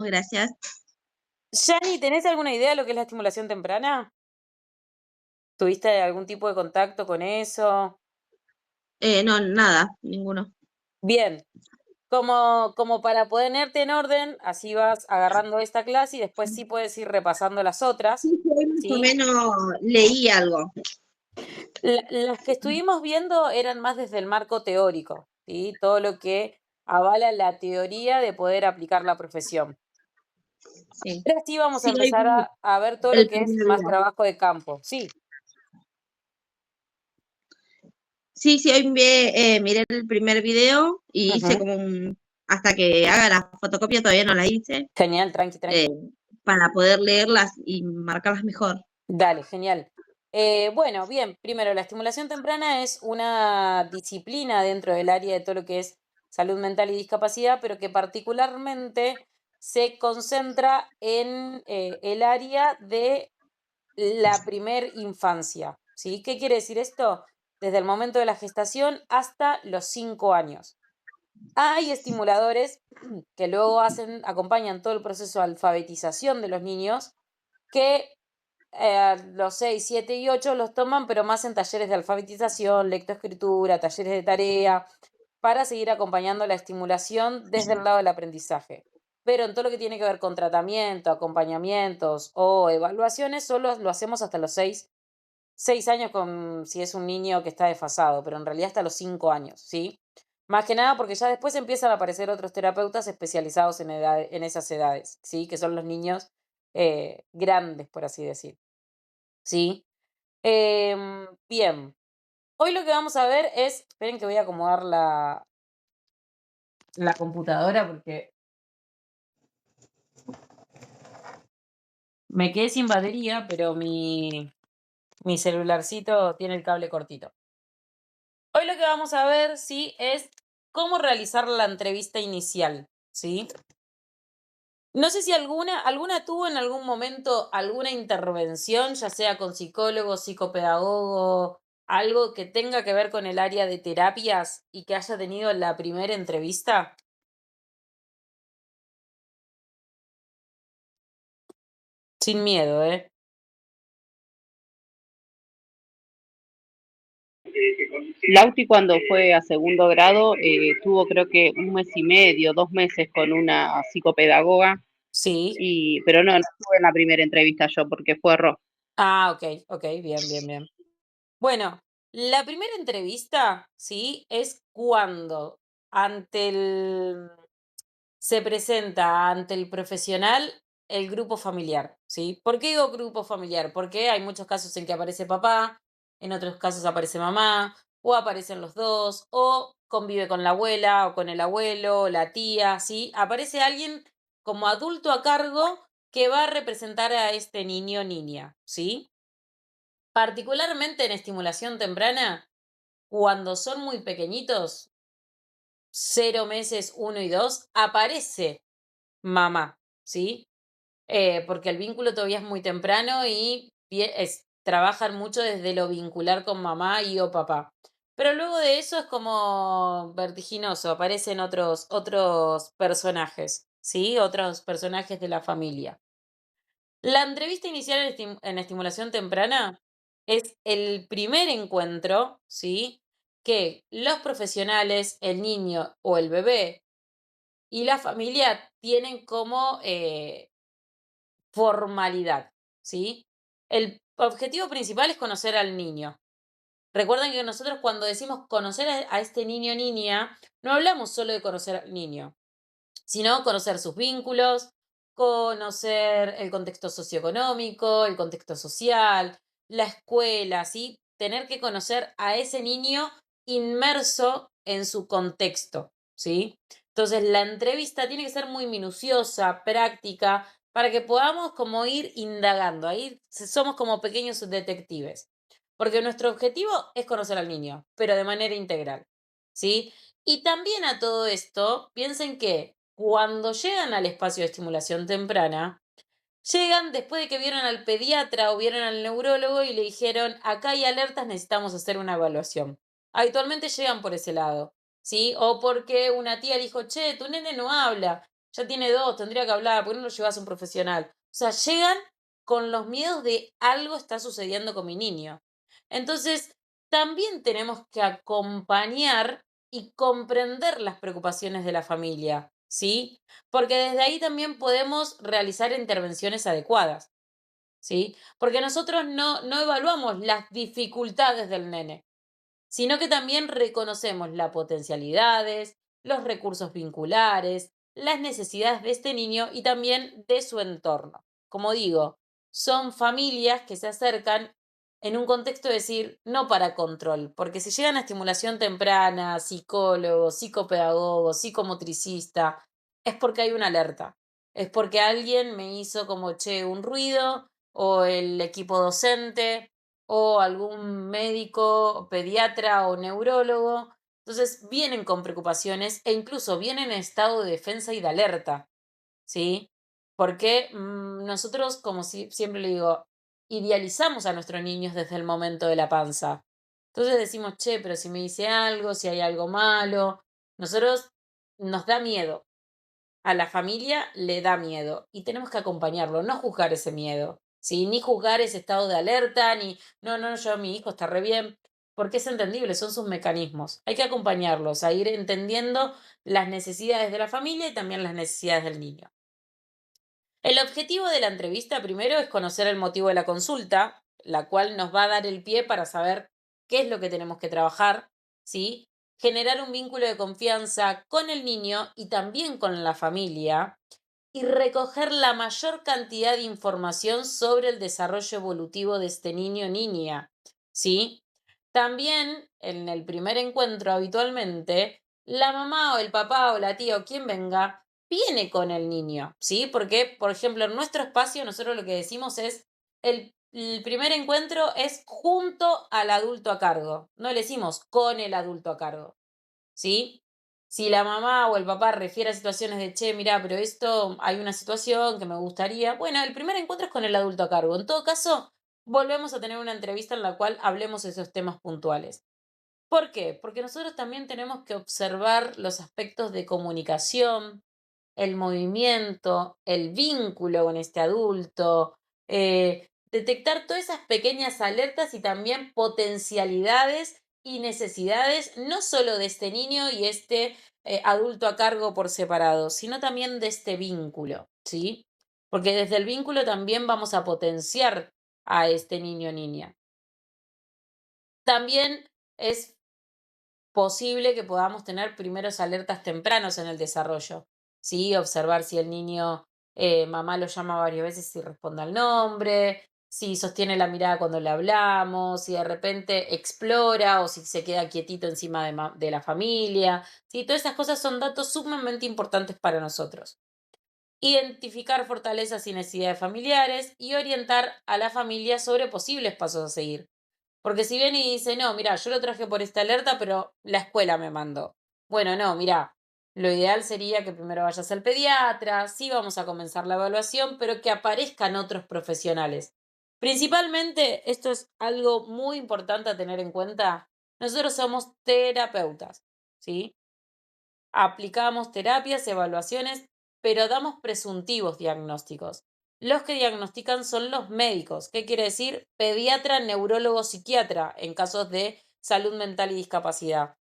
Gracias. Yani, ¿tenés alguna idea de lo que es la estimulación temprana? ¿Tuviste algún tipo de contacto con eso? No, nada, ninguno. Bien, como para ponerte en orden, así vas agarrando esta clase y después sí puedes ir repasando las otras, Sí, sí, hoy más o ¿sí? menos leí algo. Las que estuvimos viendo eran más desde el marco teórico, ¿sí? Todo lo que avala la teoría de poder aplicar la profesión. Sí, Ahora sí vamos a sí, hoy empezar vi a ver todo lo el que es primer más video. trabajo de campo. Sí, Sí, sí, hoy miré el primer video y hice ujú. como un, hasta que haga la fotocopia todavía no la hice, Genial, tranqui, eh, tranqui. para poder leerlas y marcarlas mejor. Dale, genial. Bueno, bien, primero, la estimulación temprana es una disciplina dentro del área de todo lo que es salud mental y discapacidad, pero que particularmente se concentra en el área de la primer infancia, ¿sí? ¿Qué quiere decir esto? Desde el momento de la gestación hasta los 5 años. Hay estimuladores que luego acompañan todo el proceso de alfabetización de los niños que los 6, 7 y 8 los toman, pero más en talleres de alfabetización, lectoescritura, talleres de tarea, para seguir acompañando la estimulación desde el lado del aprendizaje. Pero en todo lo que tiene que ver con tratamiento, acompañamientos o evaluaciones, solo lo hacemos hasta los 6 años si es un niño que está desfasado, pero en realidad hasta los 5 años, ¿sí? Más que nada porque ya después empiezan a aparecer otros terapeutas especializados en esas edades, ¿sí? Que son los niños grandes, por así decir. Sí. Bien. Hoy lo que vamos a ver es, esperen que voy a acomodar la computadora porque me quedé sin batería, pero mi celularcito tiene el cable cortito. Hoy lo que vamos a ver, sí, es cómo realizar la entrevista inicial, ¿sí? No sé si alguna tuvo en algún momento alguna intervención, ya sea con psicólogo, psicopedagogo, algo que tenga que ver con el área de terapias y que haya tenido la primera entrevista. Sin miedo, ¿eh? Lauti cuando fue a segundo grado tuvo creo que un mes y medio, 2 meses con una psicopedagoga, Sí. pero no estuve en la primera entrevista yo porque fue error. Ah, ok, ok, bien, bien, bien. Bueno, la primera entrevista, ¿sí? Es cuando ante el se presenta ante el profesional el grupo familiar, ¿sí? ¿Por qué digo grupo familiar? Porque hay muchos casos en que aparece papá, en otros casos aparece mamá, o aparecen los dos, o convive con la abuela, o con el abuelo, o la tía, ¿sí? Aparece alguien como adulto a cargo que va a representar a este niño o niña, ¿sí? Particularmente en estimulación temprana, cuando son muy pequeñitos, 0 meses, 1 y 2, aparece mamá, ¿sí? Porque el vínculo todavía es muy temprano y trabajan mucho desde lo vincular con mamá y o papá. Pero luego de eso es como vertiginoso, aparecen otros personajes, ¿sí? Otros personajes de la familia. La entrevista inicial en estimulación temprana es el primer encuentro, ¿sí? Que los profesionales, el niño o el bebé y la familia tienen como formalidad, ¿sí? El objetivo principal es conocer al niño. Recuerden que nosotros cuando decimos conocer a este niño o niña, no hablamos solo de conocer al niño, sino conocer sus vínculos, conocer el contexto socioeconómico, el contexto social, la escuela, ¿sí? Tener que conocer a ese niño inmerso en su contexto, ¿sí? Entonces, la entrevista tiene que ser muy minuciosa, práctica, para que podamos como ir indagando. Ahí somos como pequeños detectives, porque nuestro objetivo es conocer al niño, pero de manera integral, ¿sí? Y también a todo esto, piensen que cuando llegan al espacio de estimulación temprana, llegan después de que vieron al pediatra o vieron al neurólogo y le dijeron, acá hay alertas, necesitamos hacer una evaluación. Habitualmente llegan por ese lado, ¿sí? O porque una tía dijo, che, tu nene no habla. ya tiene 2, tendría que hablar, ¿por qué no lo llevas a un profesional? O sea, llegan con los miedos de algo está sucediendo con mi niño. Entonces, también tenemos que acompañar y comprender las preocupaciones de la familia, ¿sí? Porque desde ahí también podemos realizar intervenciones adecuadas, ¿sí? Porque nosotros no evaluamos las dificultades del nene, sino que también reconocemos las potencialidades, los recursos vinculares, las necesidades de este niño y también de su entorno. Como digo, son familias que se acercan en un contexto de decir, no para control, porque si llegan a estimulación temprana, psicólogo, psicopedagogo, psicomotricista, es porque hay una alerta, es porque alguien me hizo como, che, un ruido, o el equipo docente, o algún médico, pediatra o neurólogo. Entonces vienen con preocupaciones e incluso vienen en estado de defensa y de alerta, ¿sí? Porque nosotros, como siempre le digo, idealizamos a nuestros niños desde el momento de la panza. Entonces decimos, che, pero si me dice algo, si hay algo malo, nosotros nos da miedo, a la familia le da miedo y tenemos que acompañarlo, no juzgar ese miedo, ¿sí? Ni juzgar ese estado de alerta, ni, no, yo, mi hijo está re bien, porque es entendible, son sus mecanismos. Hay que acompañarlos a ir entendiendo las necesidades de la familia y también las necesidades del niño. El objetivo de la entrevista primero es conocer el motivo de la consulta, la cual nos va a dar el pie para saber qué es lo que tenemos que trabajar, ¿sí? Generar un vínculo de confianza con el niño y también con la familia y recoger la mayor cantidad de información sobre el desarrollo evolutivo de este niño o niña, ¿sí? También en el primer encuentro habitualmente, la mamá o el papá o la tía o quien venga viene con el niño, ¿sí? Porque, por ejemplo, en nuestro espacio nosotros lo que decimos es, el primer encuentro es junto al adulto a cargo, no le decimos con el adulto a cargo, ¿sí? Si la mamá o el papá refiere a situaciones de, che, mira, pero esto hay una situación que me gustaría, bueno, el primer encuentro es con el adulto a cargo. En todo caso, volvemos a tener una entrevista en la cual hablemos de esos temas puntuales. ¿Por qué? Porque nosotros también tenemos que observar los aspectos de comunicación, el movimiento, el vínculo con este adulto, detectar todas esas pequeñas alertas y también potencialidades y necesidades, no solo de este niño y este adulto a cargo por separado, sino también de este vínculo, ¿sí? Porque desde el vínculo también vamos a potenciar a este niño o niña. También es posible que podamos tener primeros alertas tempranos en el desarrollo, ¿sí? Observar si el niño, mamá lo llama varias veces y responde al nombre, si sostiene la mirada cuando le hablamos, si de repente explora o si se queda quietito encima de la familia, ¿sí? Todas esas cosas son datos sumamente importantes para nosotros. Identificar fortalezas y necesidades familiares y orientar a la familia sobre posibles pasos a seguir. Porque si viene y dice, no, mira, yo lo traje por esta alerta, pero la escuela me mandó. Bueno, no, mira, lo ideal sería que primero vayas al pediatra, sí vamos a comenzar la evaluación, pero que aparezcan otros profesionales. Principalmente, esto es algo muy importante a tener en cuenta, nosotros somos terapeutas, ¿sí? Aplicamos terapias, evaluaciones, pero damos presuntivos diagnósticos. Los que diagnostican son los médicos. ¿Qué quiere decir? Pediatra, neurólogo, psiquiatra en casos de salud mental y discapacidad.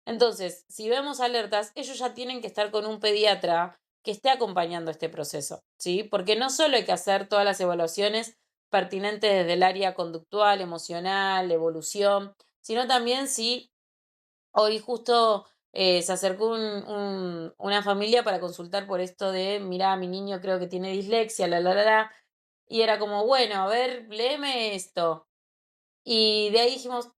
Entonces, si vemos alertas, ellos ya tienen que estar con un pediatra que esté acompañando este proceso, ¿sí? Porque no solo hay que hacer todas las evaluaciones pertinentes desde el área conductual, emocional, evolución, sino también si hoy justo se acercó una familia para consultar por esto de, mira, mi niño creo que tiene dislexia, la. Y era como, bueno, a ver, léeme esto. Y de ahí dijimos,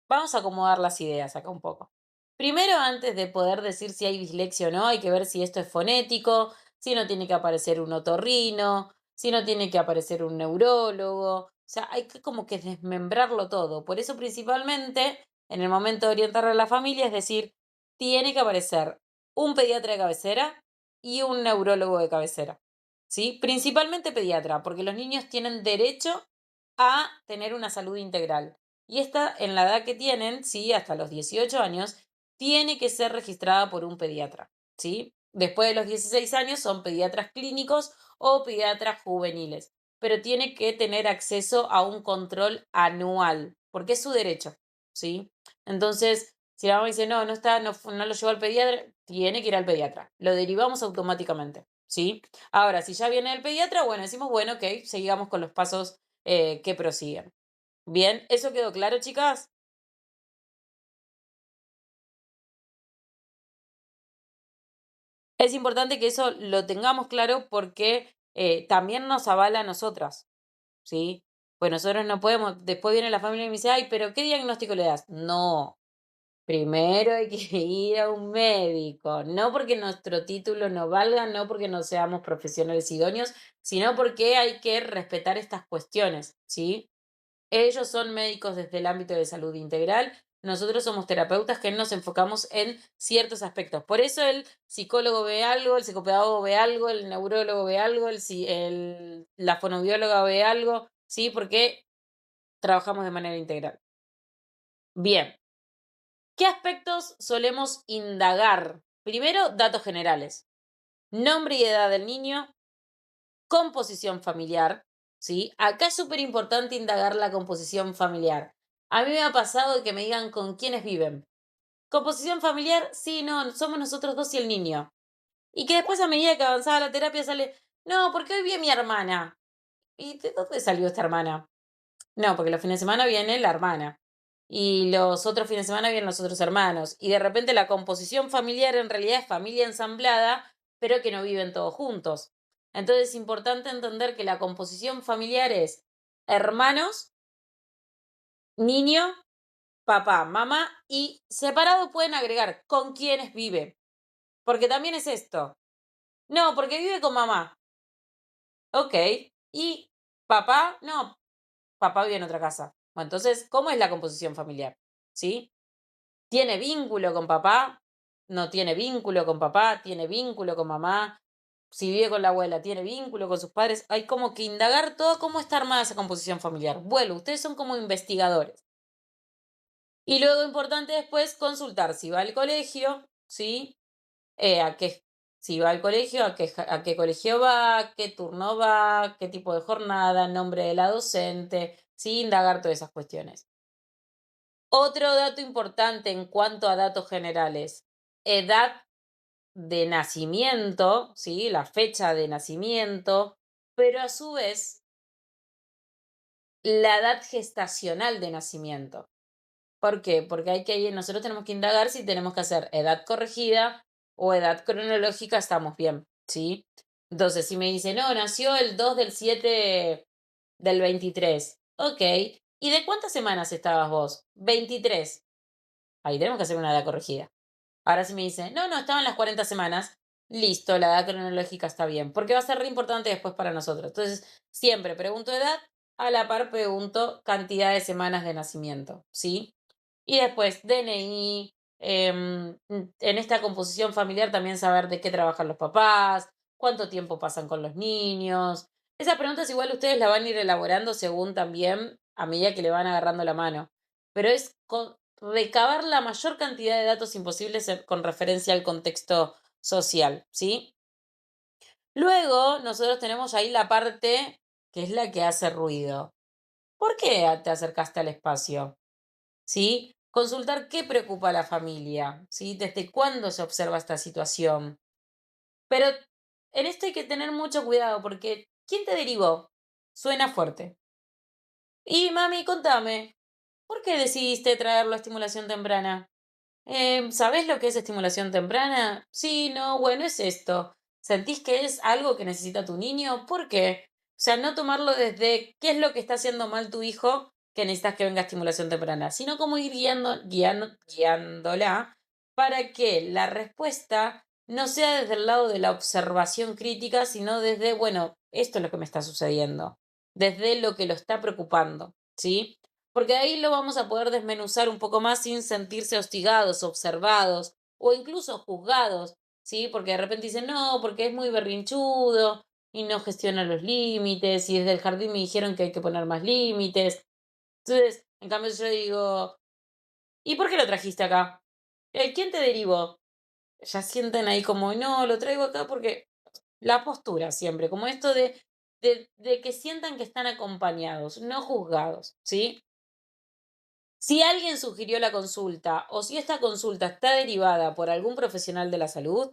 vamos a acomodar las ideas acá un poco. Primero, antes de poder decir si hay dislexia o no, hay que ver si esto es fonético, si no tiene que aparecer un otorrino, si no tiene que aparecer un neurólogo. O sea, hay que como que desmembrarlo todo. Por eso, principalmente, en el momento de orientar a la familia, es decir, tiene que aparecer un pediatra de cabecera y un neurólogo de cabecera. ¿Sí? Principalmente pediatra, porque los niños tienen derecho a tener una salud integral. Y esta, en la edad que tienen, sí, hasta los 18 años, tiene que ser registrada por un pediatra, ¿sí? después de los 16 años son pediatras clínicos o pediatras juveniles, pero tiene que tener acceso a un control anual, porque es su derecho, ¿sí? Entonces, si la mamá dice, no, no está, no, no lo llevó al pediatra, tiene que ir al pediatra. Lo derivamos automáticamente, ¿sí? Ahora, si ya viene el pediatra, bueno, decimos, bueno, ok, sigamos con los pasos que prosiguen. Bien, ¿eso quedó claro, chicas? Es importante que eso lo tengamos claro porque también nos avala a nosotras, ¿sí? Pues nosotros no podemos, después viene la familia y me dice, ay, pero ¿qué diagnóstico le das? No, primero hay que ir a un médico, no porque nuestro título no valga, no porque no seamos profesionales idóneos, sino porque hay que respetar estas cuestiones, ¿sí? Ellos son médicos desde el ámbito de salud integral. Nosotros somos terapeutas que nos enfocamos en ciertos aspectos. Por eso el psicólogo ve algo, el psicopedagogo ve algo, el neurólogo ve algo, la fonoaudióloga ve algo, ¿sí? Porque trabajamos de manera integral. Bien, ¿qué aspectos solemos indagar? Primero, datos generales. Nombre y edad del niño, composición familiar, ¿sí? Acá es súper importante indagar la composición familiar. A mí me ha pasado que me digan con quiénes viven. Composición familiar, sí, no, somos nosotros dos y el niño. Y que después a medida que avanzaba la terapia sale, no, porque hoy vi a mi hermana. ¿Y de dónde salió esta hermana? No, porque los fines de semana viene la hermana. Y los otros fines de semana vienen los otros hermanos. Y de repente la composición familiar en realidad es familia ensamblada, pero que no viven todos juntos. Entonces es importante entender que la composición familiar es hermanos, niño, papá, mamá y separado pueden agregar con quiénes vive. Porque también es esto. No, porque vive con mamá. Ok. Y papá, no, papá vive en otra casa. Bueno, entonces, ¿cómo es la composición familiar? ¿Sí? ¿Tiene vínculo con papá? ¿No tiene vínculo con papá? ¿Tiene vínculo con mamá? Si vive con la abuela, ¿tiene vínculo con sus padres? Hay como que indagar todo cómo está armada esa composición familiar. Bueno, ustedes son como investigadores. Y luego importante después consultar si va al colegio, ¿sí? Si va al colegio, a qué colegio va, qué turno va, qué tipo de jornada, nombre de la docente, ¿sí? Indagar todas esas cuestiones. Otro dato importante en cuanto a datos generales, edad de nacimiento, ¿sí? La fecha de nacimiento, pero a su vez la edad gestacional de nacimiento. ¿Por qué? Porque nosotros tenemos que indagar si tenemos que hacer edad corregida o edad cronológica, estamos bien, ¿sí? Entonces, si me dice, no, nació el 2 del 7 del 23, ok. ¿Y de cuántas semanas estabas vos? 23. Ahí tenemos que hacer una edad corregida. Ahora si me dice, no, no, estaban las 40 semanas, listo, la edad cronológica está bien, porque va a ser re importante después para nosotros. Entonces, siempre pregunto edad, a la par pregunto cantidad de semanas de nacimiento, ¿sí? Y después, DNI, en esta composición familiar también saber de qué trabajan los papás, cuánto tiempo pasan con los niños. Esas preguntas igual ustedes la van a ir elaborando según también a medida que le van agarrando la mano. Pero es recabar la mayor cantidad de datos imposibles con referencia al contexto social, ¿sí? Luego, nosotros tenemos ahí la parte que es la que hace ruido. ¿Por qué te acercaste al espacio? ¿Sí? Consultar qué preocupa a la familia, ¿sí? ¿Desde cuándo se observa esta situación? Pero en esto hay que tener mucho cuidado porque ¿quién te derivó? Suena fuerte. Y mami, contame, ¿por qué decidiste traerlo a estimulación temprana? ¿Sabés lo que es estimulación temprana? Sí, no, bueno, es esto. ¿Sentís que es algo que necesita tu niño? ¿Por qué? O sea, no tomarlo desde qué es lo que está haciendo mal tu hijo que necesitas que venga estimulación temprana, sino como ir guiándola para que la respuesta no sea desde el lado de la observación crítica, sino desde, bueno, esto es lo que me está sucediendo, desde lo que lo está preocupando, ¿sí? Porque ahí lo vamos a poder desmenuzar un poco más sin sentirse hostigados, observados o incluso juzgados, ¿sí? Porque de repente dicen, no, porque es muy berrinchudo y no gestiona los límites y desde el jardín me dijeron que hay que poner más límites. Entonces, en cambio yo digo, ¿y por qué lo trajiste acá? ¿Quién te derivó? ya sienten ahí como, no, lo traigo acá porque la postura siempre, como esto de que sientan que están acompañados, no juzgados, ¿sí? Si alguien sugirió la consulta o si esta consulta está derivada por algún profesional de la salud,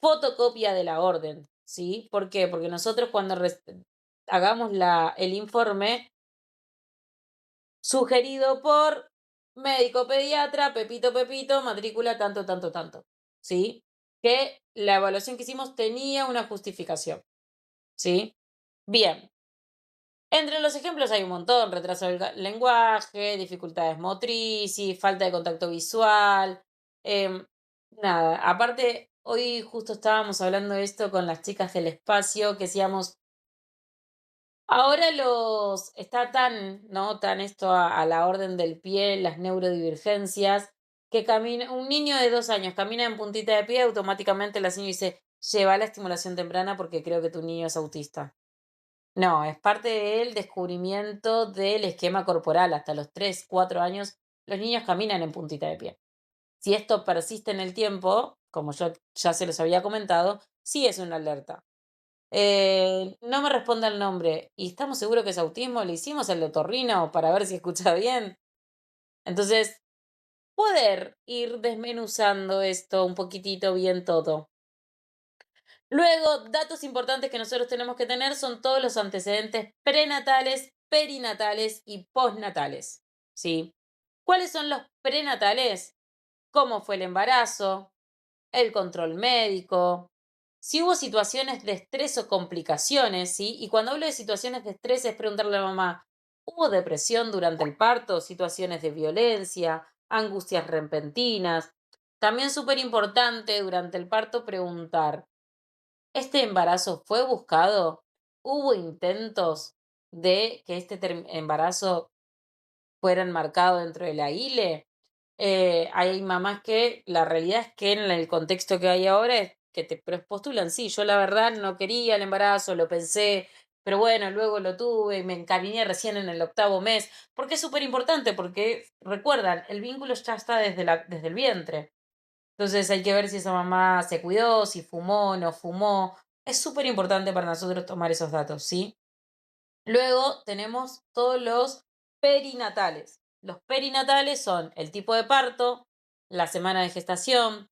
fotocopia de la orden, ¿sí? ¿Por qué? Porque nosotros cuando hagamos el informe sugerido por médico pediatra, Pepito Pepito, matrícula tanto, tanto, tanto, ¿sí? Que la evaluación que hicimos tenía una justificación, ¿sí? Bien, entre los ejemplos hay un montón: retraso del lenguaje, dificultades motrices, falta de contacto visual. em, Nada, aparte, hoy justo estábamos hablando de esto con las chicas del espacio, que decíamos, ahora está tan, ¿no? Tan esto a la orden del pie, las neurodivergencias, que un niño de 2 años camina en puntita de pie, automáticamente la señora dice, lleva la estimulación temprana porque creo que tu niño es autista. No, es parte del descubrimiento del esquema corporal. Hasta los 3, 4 años, los niños caminan en puntita de pie. Si esto persiste en el tiempo, como yo ya se los había comentado, sí es una alerta. No me responde el nombre. ¿Y estamos seguros que es autismo? ¿Le hicimos el otorrino para ver si escucha bien? Entonces, poder ir desmenuzando esto un poquitito bien todo. Luego, datos importantes que nosotros tenemos que tener son todos los antecedentes prenatales, perinatales y postnatales, ¿sí? ¿Cuáles son los prenatales? ¿Cómo fue el embarazo? El control médico, si hubo situaciones de estrés o complicaciones, ¿sí? Y cuando hablo de situaciones de estrés es preguntarle a la mamá, ¿hubo depresión durante el parto? ¿Situaciones de violencia? ¿Angustias repentinas? También súper importante durante el parto preguntar, ¿este embarazo fue buscado? ¿Hubo intentos de que este embarazo fuera enmarcado dentro de la ILE? Hay mamás que la realidad es que en el contexto que hay ahora es que te postulan, sí, yo la verdad no quería el embarazo, lo pensé, pero bueno, luego lo tuve y me encariñé recién en el 8.º mes, porque es súper importante, porque recuerdan, el vínculo ya está desde el vientre. Entonces hay que ver si esa mamá se cuidó, si fumó, no fumó. Es súper importante para nosotros tomar esos datos, ¿sí? Luego tenemos todos los perinatales. Los perinatales son el tipo de parto, la semana de gestación,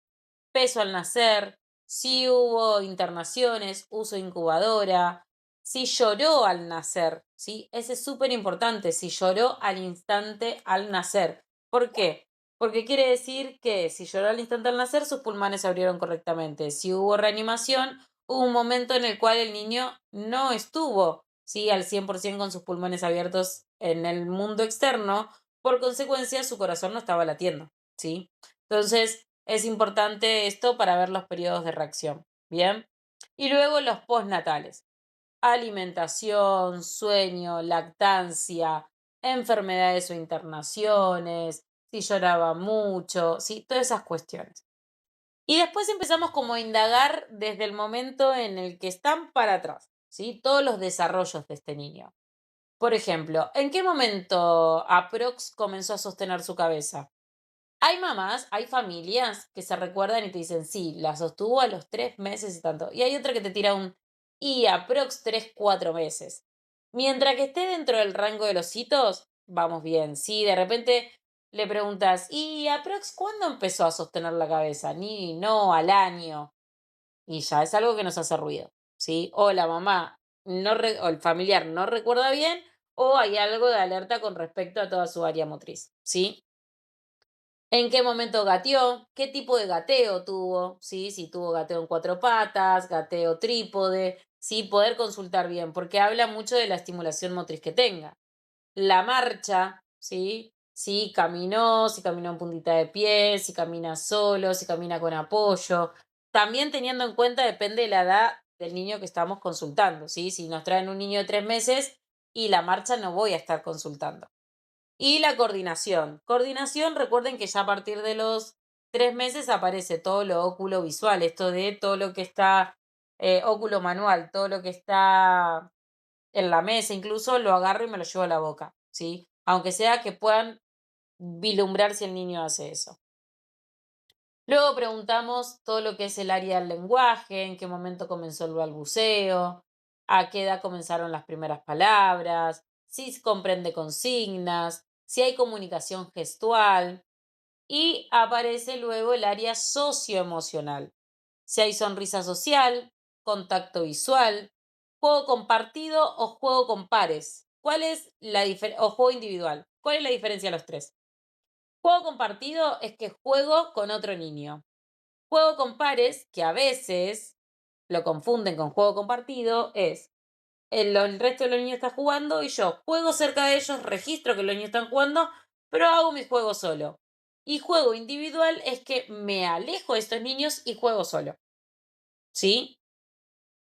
peso al nacer, si hubo internaciones, uso de incubadora, si lloró al nacer, ¿sí? Ese es súper importante, si lloró al instante al nacer. ¿Por qué? Porque quiere decir que si lloró al instante al nacer, sus pulmones se abrieron correctamente. Si hubo reanimación, hubo un momento en el cual el niño no estuvo, ¿sí? Al 100% con sus pulmones abiertos en el mundo externo. Por consecuencia, su corazón no estaba latiendo, ¿sí? Entonces, es importante esto para ver los periodos de reacción. Bien. Y luego los postnatales. Alimentación, sueño, lactancia, enfermedades o internaciones, si lloraba mucho, ¿sí? Todas esas cuestiones. Y después empezamos como a indagar desde el momento en el que están para atrás, ¿sí? Todos los desarrollos de este niño. Por ejemplo, ¿en qué momento aprox comenzó a sostener su cabeza? Hay mamás, hay familias que se recuerdan y te dicen, sí, la sostuvo a los 3 meses y tanto. Y hay otra que te tira y aprox 3, 4 meses. Mientras que esté dentro del rango de los hitos, vamos bien. Si de repente le preguntas, ¿y aprox cuándo empezó a sostener la cabeza? Ni, no, al año. Y ya es algo que nos hace ruido, ¿sí? O la mamá o el familiar no recuerda bien, o hay algo de alerta con respecto a toda su área motriz, ¿sí? ¿En qué momento gateó? ¿Qué tipo de gateo tuvo? ¿Sí? Si tuvo gateo en 4 patas, gateo trípode, ¿sí? Poder consultar bien, porque habla mucho de la estimulación motriz que tenga. La marcha, ¿sí? Si caminó en puntita de pie, si camina solo, si camina con apoyo. También teniendo en cuenta, depende de la edad del niño que estamos consultando, ¿sí? Si nos traen un niño de 3 meses y la marcha no voy a estar consultando. Y la coordinación. Coordinación, recuerden que ya a partir de los 3 meses aparece todo lo óculo visual, esto de todo lo que está óculo manual, todo lo que está en la mesa, incluso lo agarro y me lo llevo a la boca, ¿sí? Aunque sea que puedan vislumbrar si el niño hace eso. Luego preguntamos todo lo que es el área del lenguaje, en qué momento comenzó el balbuceo, a qué edad comenzaron las primeras palabras, si comprende consignas, si hay comunicación gestual y aparece luego el área socioemocional. Si hay sonrisa social, contacto visual, juego compartido o juego con pares. ¿Cuál es la diferencia? O juego individual. ¿Cuál es la diferencia de los tres? Juego compartido es que juego con otro niño. Juego con pares, que a veces lo confunden con juego compartido, es el resto de los niños está jugando y yo juego cerca de ellos, registro que los niños están jugando, pero hago mi juego solo. Y juego individual es que me alejo de estos niños y juego solo. ¿Sí?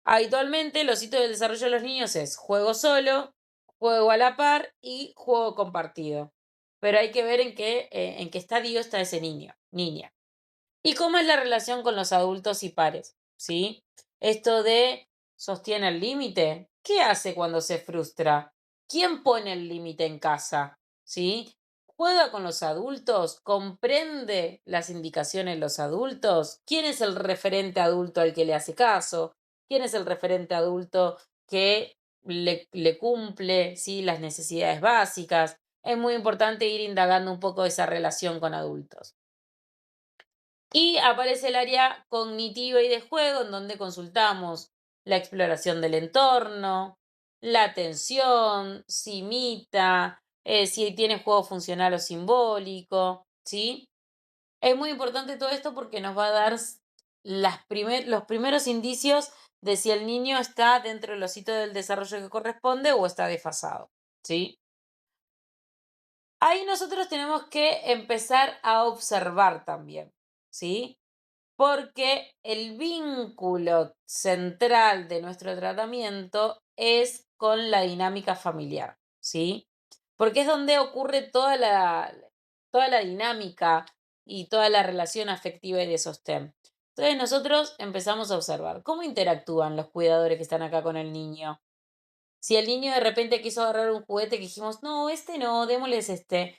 Habitualmente los hitos del desarrollo de los niños es juego solo, juego a la par y juego compartido. Pero hay que ver en qué estadio está ese niño, niña. ¿Y cómo es la relación con los adultos y pares? ¿Sí? Esto de sostiene el límite. ¿Qué hace cuando se frustra? ¿Quién pone el límite en casa? ¿Sí? ¿Juega con los adultos? ¿Comprende las indicaciones de los adultos? ¿Quién es el referente adulto al que le hace caso? ¿Quién es el referente adulto que le cumple, ¿sí?, las necesidades básicas? Es muy importante ir indagando un poco esa relación con adultos. Y aparece el área cognitiva y de juego, en donde consultamos la exploración del entorno, la atención, si imita, si tiene juego funcional o simbólico, ¿sí? Es muy importante todo esto porque nos va a dar los primeros indicios de si el niño está dentro de los hitos del desarrollo que corresponde o está desfasado, ¿sí? Ahí nosotros tenemos que empezar a observar también, ¿sí? Porque el vínculo central de nuestro tratamiento es con la dinámica familiar, ¿sí? Porque es donde ocurre toda la dinámica y toda la relación afectiva y de sostén. Entonces nosotros empezamos a observar cómo interactúan los cuidadores que están acá con el niño. Si el niño de repente quiso agarrar un juguete que dijimos, no, este no, démosles este.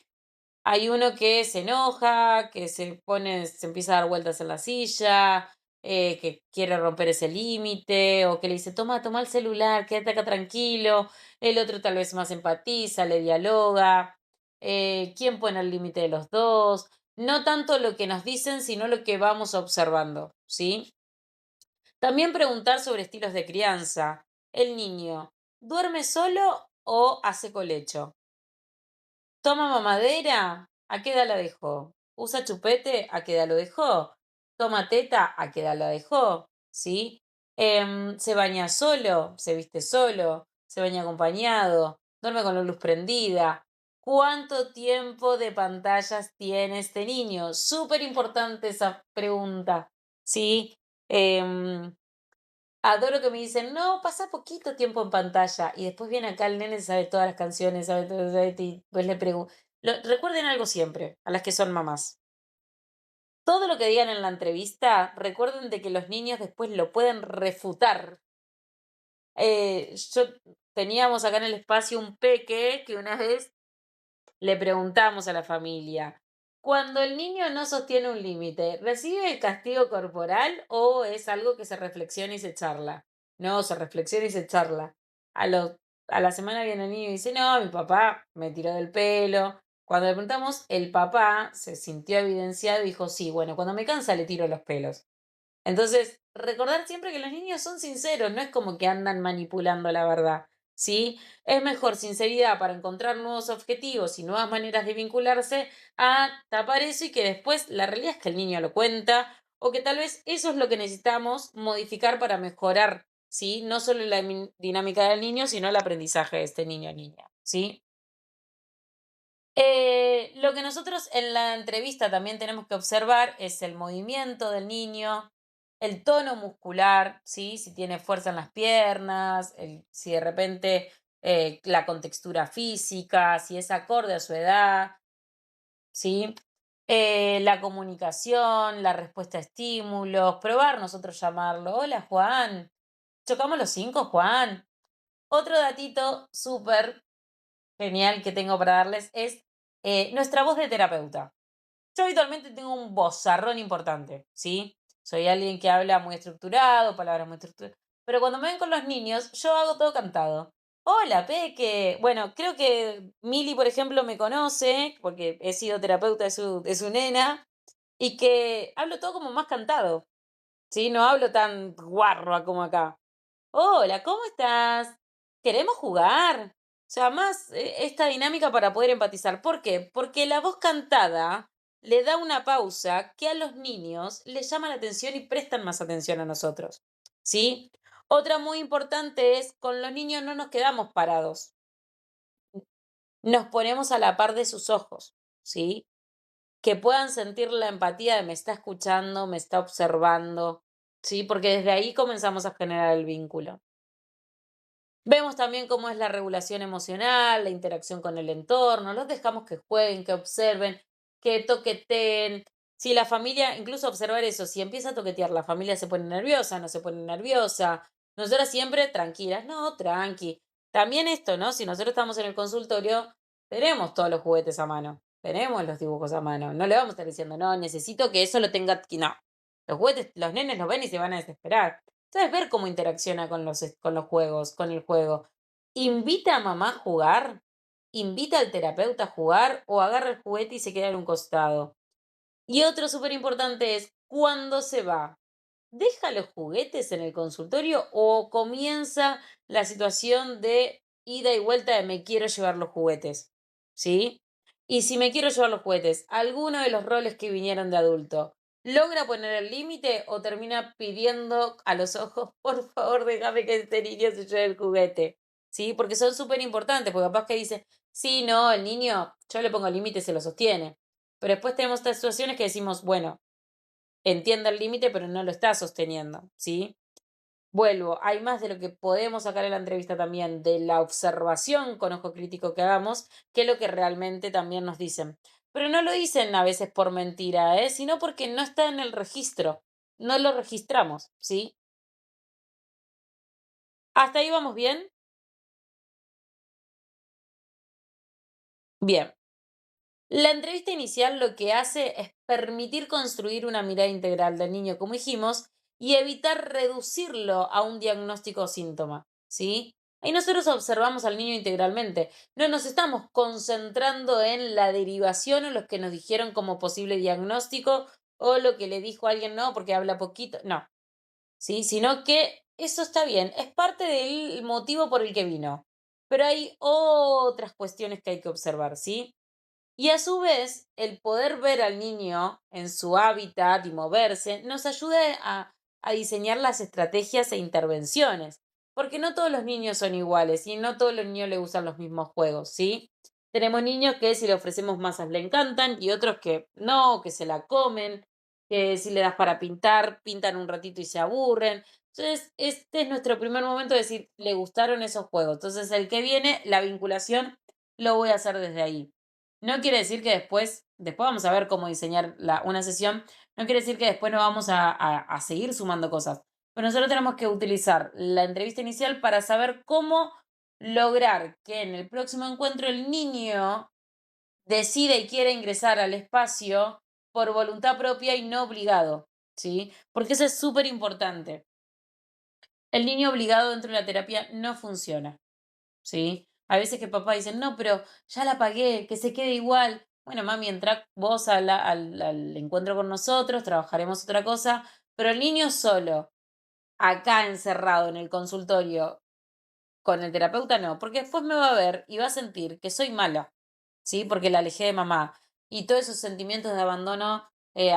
Hay uno que se enoja, que se empieza a dar vueltas en la silla, que quiere romper ese límite, o que le dice, toma el celular, quédate acá tranquilo. El otro tal vez más empatiza, le dialoga. ¿Quién pone el límite de los dos? No tanto lo que nos dicen, sino lo que vamos observando, ¿sí? También preguntar sobre estilos de crianza. El niño, ¿duerme solo o hace colecho? ¿Toma mamadera? ¿A qué edad la dejó? ¿Usa chupete? ¿A qué edad lo dejó? ¿Toma teta? ¿A qué edad la dejó? ¿Sí? ¿Se baña solo? ¿Se viste solo? ¿Se baña acompañado? ¿Duerme con la luz prendida? ¿Cuánto tiempo de pantallas tiene este niño? Súper importante esa pregunta. ¿Sí? Em, Adoro que me dicen, no, pasa poquito tiempo en pantalla. Y después viene acá el nene, sabe todas las canciones, sabe todo, y pues le pregunto. Recuerden algo siempre, a las que son mamás. Todo lo que digan en la entrevista, recuerden de que los niños después lo pueden refutar. Yo teníamos acá en el espacio un peque que una vez le preguntamos a la familia, cuando el niño no sostiene un límite, ¿recibe el castigo corporal o es algo que se reflexiona y se charla? No, se reflexiona y se charla. A, lo- a la semana viene el niño y dice, no, mi papá me tiró del pelo. Cuando le preguntamos, el papá se sintió evidenciado y dijo, sí, bueno, cuando me cansa le tiro los pelos. Entonces, recordar siempre que los niños son sinceros, no es como que andan manipulando la verdad, ¿sí? Es mejor sinceridad para encontrar nuevos objetivos y nuevas maneras de vincularse a tapar eso y que después la realidad es que el niño lo cuenta o que tal vez eso es lo que necesitamos modificar para mejorar, ¿sí? No solo la dinámica del niño, sino el aprendizaje de este niño o niña, ¿sí? Lo que nosotros en la entrevista también tenemos que observar es el movimiento del niño, el tono muscular, ¿sí? Si tiene fuerza en las piernas, si de repente la contextura física, si es acorde a su edad, ¿sí? La comunicación, la respuesta a estímulos, probar nosotros llamarlo. Hola, Juan. ¿Chocamos los cinco, Juan? Otro datito súper genial que tengo para darles es nuestra voz de terapeuta. Yo habitualmente tengo un vozarrón importante, ¿sí? Soy alguien que habla muy estructurado, palabras muy estructuradas. Pero cuando me ven con los niños, yo hago todo cantado. Hola, Peque. Bueno, creo que Mili, por ejemplo, me conoce, porque he sido terapeuta de su nena, y que hablo todo como más cantado, ¿sí? No hablo tan guarra como acá. Hola, ¿cómo estás? ¿Queremos jugar? O sea, más esta dinámica para poder empatizar. ¿Por qué? Porque la voz cantada le da una pausa que a los niños les llama la atención y prestan más atención a nosotros. ¿Sí? Otra muy importante es, con los niños no nos quedamos parados, nos ponemos a la par de sus ojos, ¿sí? Que puedan sentir la empatía de me está escuchando, me está observando, ¿sí? Porque desde ahí comenzamos a generar el vínculo. Vemos también cómo es la regulación emocional, la interacción con el entorno, los dejamos que jueguen, que observen, que toqueteen. Si la familia, incluso observar eso, si empieza a toquetear, la familia se pone nerviosa, no se pone nerviosa. Nosotras siempre tranquilas, no, tranqui. También esto, ¿no? Si nosotros estamos en el consultorio, tenemos todos los juguetes a mano, tenemos los dibujos a mano. No le vamos a estar diciendo, no, necesito que eso lo tenga aquí. No. Los juguetes, los nenes los ven y se van a desesperar. Entonces, ver cómo interacciona con los juegos, con el juego. ¿Invita a mamá a jugar? ¿Invita al terapeuta a jugar? ¿O agarra el juguete y se queda en un costado? Y otro súper importante es, ¿cuándo se va? ¿Deja los juguetes en el consultorio o comienza la situación de ida y vuelta de me quiero llevar los juguetes? ¿Sí? Y si me quiero llevar los juguetes, ¿alguno de los roles que vinieron de adulto logra poner el límite o termina pidiendo a los ojos, por favor, déjame que este niño se lleve el juguete? ¿Sí? Porque son súper importantes, porque capaz que dice, sí, no, el niño, yo le pongo límite y se lo sostiene. Pero después tenemos estas situaciones que decimos, bueno, entiende el límite, pero no lo está sosteniendo, ¿sí? Vuelvo, hay más de lo que podemos sacar en la entrevista también de la observación con ojo crítico que hagamos, que lo que realmente también nos dicen. Pero no lo dicen a veces por mentira, sino porque no está en el registro, no lo registramos, ¿sí? ¿Hasta ahí vamos bien? Bien. La entrevista inicial lo que hace es permitir construir una mirada integral del niño, como dijimos, y evitar reducirlo a un diagnóstico o síntoma, ¿sí? Ahí nosotros observamos al niño integralmente. No nos estamos concentrando en la derivación o los que nos dijeron como posible diagnóstico o lo que le dijo alguien no porque habla poquito. No, ¿sí? Sino que eso está bien, es parte del motivo por el que vino. Pero hay otras cuestiones que hay que observar, ¿sí? Y a su vez, el poder ver al niño en su hábitat y moverse nos ayuda a diseñar las estrategias e intervenciones, porque no todos los niños son iguales y no todos los niños les gustan los mismos juegos, ¿sí? Tenemos niños que si le ofrecemos masas le encantan y otros que no, que se la comen, que si le das para pintar, pintan un ratito y se aburren. Entonces, este es nuestro primer momento de decir, le gustaron esos juegos. Entonces, el que viene, la vinculación, lo voy a hacer desde ahí. No quiere decir que después vamos a ver cómo diseñar una sesión, no quiere decir que después no vamos a seguir sumando cosas. Pero nosotros tenemos que utilizar la entrevista inicial para saber cómo lograr que en el próximo encuentro el niño decida y quiera ingresar al espacio por voluntad propia y no obligado, ¿sí? Porque eso es súper importante. El niño obligado dentro de la terapia no funciona. ¿Sí? Hay veces que papá dice, no, pero ya la pagué, que se quede igual. Bueno, mami, entra vos al encuentro con nosotros, trabajaremos otra cosa, pero el niño solo, acá encerrado en el consultorio con el terapeuta, no, porque después me va a ver y va a sentir que soy mala, ¿sí? Porque la alejé de mamá. Y todos esos sentimientos de abandono